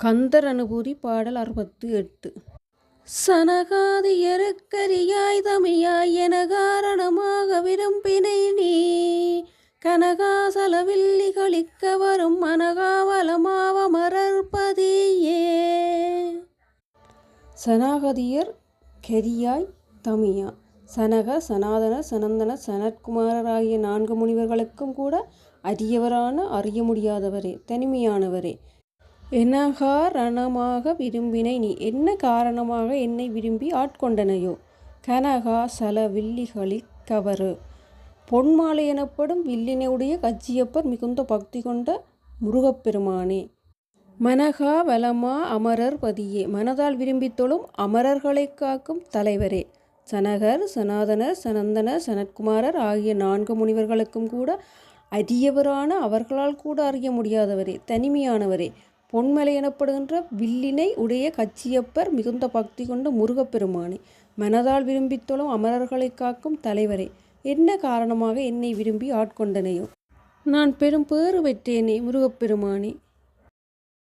கந்தர் அனுபூதி பாடல் 68. சனகாதியருக்கரியாய் தமியாய் என காரணமாக விரும்பினை நீ கனகாசலவில்லி களிக்க வரும் மனகாவலமாவ மரர்பதியே. சனகாதியர் கரியாய் தமியா சனக சனாதன சனந்தன சனத்குமாரர் ஆகிய 4 முனிவர்களுக்கும் கூட அரியவரான அறிய முடியாதவரே, தனிமையானவரே, எனகாரணமாக விரும்பினை நீ என்ன காரணமாக என்னை விரும்பி ஆட்கொண்டனையோ. கனகா சல வில்லிகளிக் கவரு பொன்மாலை எனப்படும் வில்லினையுடைய கச்சியப்பர் மிகுந்த பக்தி கொண்ட முருகப்பெருமானே. மனகா வலமா அமரர் பதியே மனதால் விரும்பித் தொழும் அமரர்களை காக்கும் தலைவரே. சனகர் சனாதனர் சனந்தனர் சனத்குமாரர் ஆகிய 4 முனிவர்களுக்கும் கூட அரியவரான அவர்களால் கூட அறிய முடியாதவரே, தனிமையானவரே, பொன்மலை எனப்படுகின்ற வில்லினை உடைய கச்சியப்பர் மிகுந்த பக்தி கொண்ட முருகப்பெருமானே. மனதால் விரும்பித் தொழும் அமரர்களை காக்கும் தலைவரே, என்ன காரணமாக என்னை விரும்பி ஆட்கொண்டனையோ. நான் பெரும் பேறு பெற்றேனே முருகப்பெருமானே.